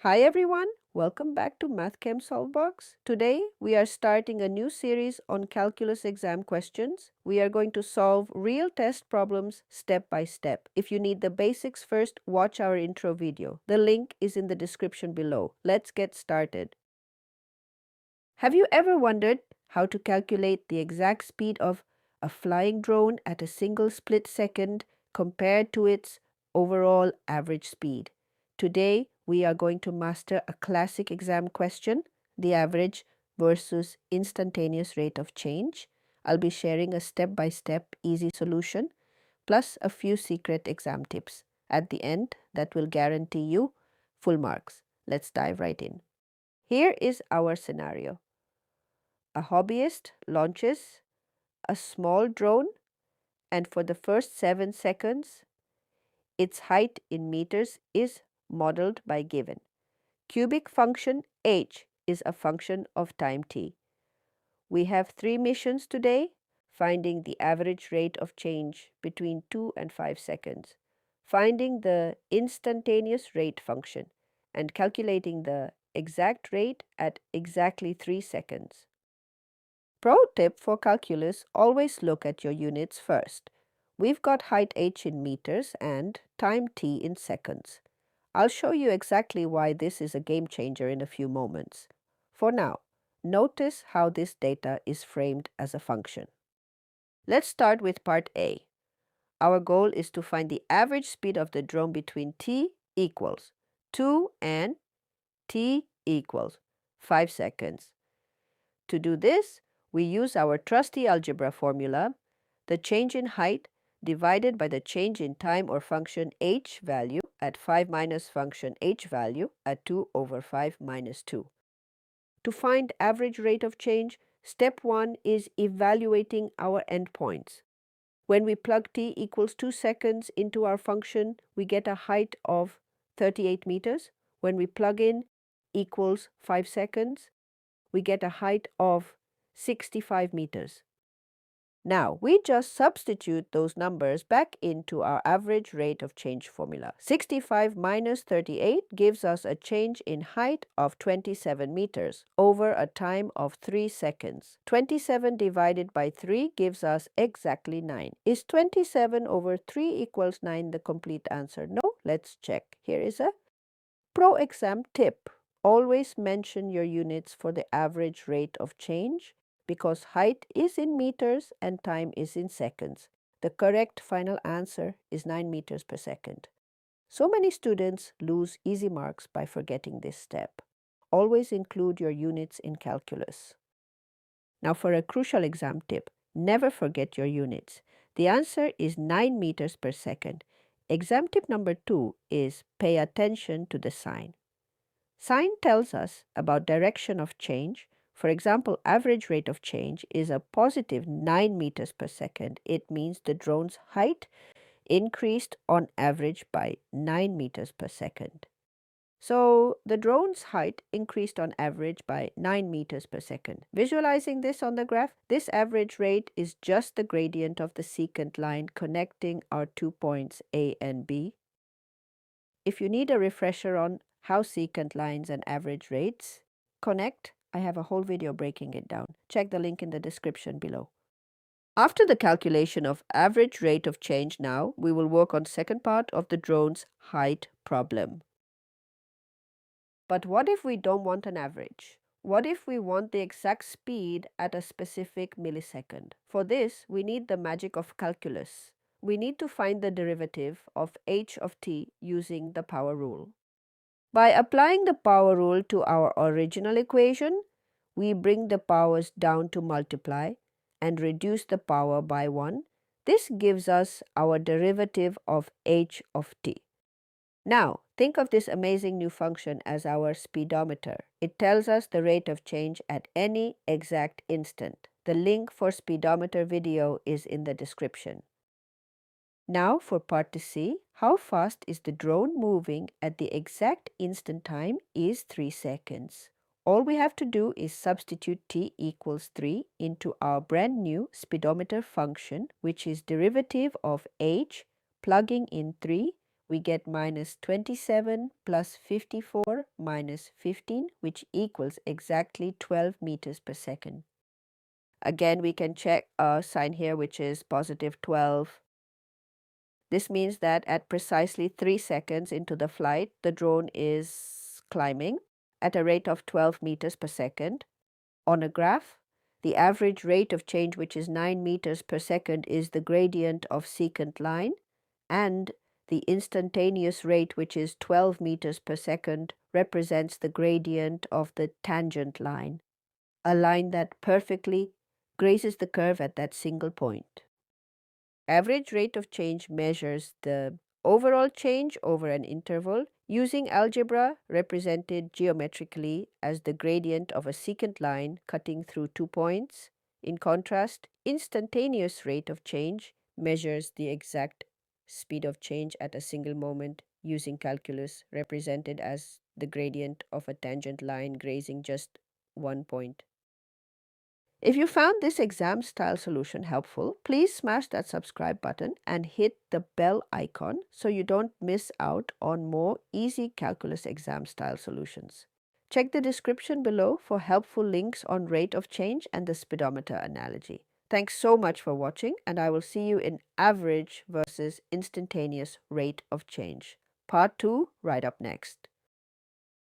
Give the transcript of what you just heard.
Hi everyone, welcome back to Chem SolveBox. Today we are starting a new series on calculus exam questions. We are going to solve real test problems step by step. If you need the basics first, watch our intro video. The link is in the description below. Let's get started. Have you ever wondered how to calculate the exact speed of a flying drone at a single split second compared to its overall average speed? Today, we are going to master a classic exam question, the average versus instantaneous rate of change. I'll be sharing a step-by-step easy solution, plus a few secret exam tips at the end that will guarantee you full marks. Let's dive right in. Here is our scenario. A hobbyist launches a small drone, and for the first 7 seconds, its height in meters is modeled by given. Cubic function h is a function of time t. We have 3 missions today: finding the average rate of change between 2 and 5 seconds, finding the instantaneous rate function, and calculating the exact rate at exactly 3 seconds. Pro tip for calculus: always look at your units first. We've got height h in meters and time t in seconds. I'll show you exactly why this is a game changer in a few moments. For now, notice how this data is framed as a function. Let's start with part A. Our goal is to find the average speed of the drone between t equals 2 and t equals 5 seconds. To do this, we use our trusty algebra formula, the change in height divided by the change in time or function h value at 5 minus function h value at 2 over 5 minus 2. To find average rate of change, step 1 is evaluating our endpoints. When we plug t equals 2 seconds into our function, we get a height of 38 meters. When we plug in equals 5 seconds, we get a height of 65 meters. Now, we just substitute those numbers back into our average rate of change formula. 65 minus 38 gives us a change in height of 27 meters over a time of 3 seconds. 27 divided by 3 gives us exactly 9. Is 27 over 3 equals 9 the complete answer? No? Let's check. Here is a pro exam tip. Always mention your units for the average rate of change because height is in meters and time is in seconds. The correct final answer is 9 meters per second. So many students lose easy marks by forgetting this step. Always include your units in calculus. Now for a crucial exam tip, never forget your units. The answer is 9 meters per second. Exam tip number 2 is pay attention to the sign. Sign tells us about direction of change. For example, average rate of change is a positive 9 meters per second. It means the drone's height increased on average by 9 meters per second. So the drone's height increased on average by 9 meters per second. Visualizing this on the graph, this average rate is just the gradient of the secant line connecting our 2 points A and B. If you need a refresher on how secant lines and average rates connect, I have a whole video breaking it down. Check the link in the description below. After the calculation of average rate of change now, we will work on second part of the drone's height problem. But what if we don't want an average? What if we want the exact speed at a specific millisecond? For this, we need the magic of calculus. We need to find the derivative of h of t using the power rule. By applying the power rule to our original equation, we bring the powers down to multiply and reduce the power by 1. This gives us our derivative of h of t. Now, think of this amazing new function as our speedometer. It tells us the rate of change at any exact instant. The link for speedometer video is in the description. Now for part C, how fast is the drone moving at the exact instant time is 3 seconds. All we have to do is substitute t equals 3 into our brand new speedometer function, which is derivative of h, plugging in 3, we get minus 27 plus 54 minus 15, which equals exactly 12 meters per second. Again, we can check a sign here, which is positive 12. This means that at precisely 3 seconds into the flight, the drone is climbing at a rate of 12 meters per second. On a graph, the average rate of change, which is 9 meters per second, is the gradient of secant line, and the instantaneous rate, which is 12 meters per second, represents the gradient of the tangent line, a line that perfectly grazes the curve at that single point. Average rate of change measures the overall change over an interval using algebra represented geometrically as the gradient of a secant line cutting through 2 points. In contrast, instantaneous rate of change measures the exact speed of change at a single moment using calculus represented as the gradient of a tangent line grazing just 1 point. If you found this exam style solution helpful, please smash that subscribe button and hit the bell icon so you don't miss out on more easy calculus exam style solutions. Check the description below for helpful links on rate of change and the speedometer analogy. Thanks so much for watching, and I will see you in average versus instantaneous rate of change. Part 2 right up next.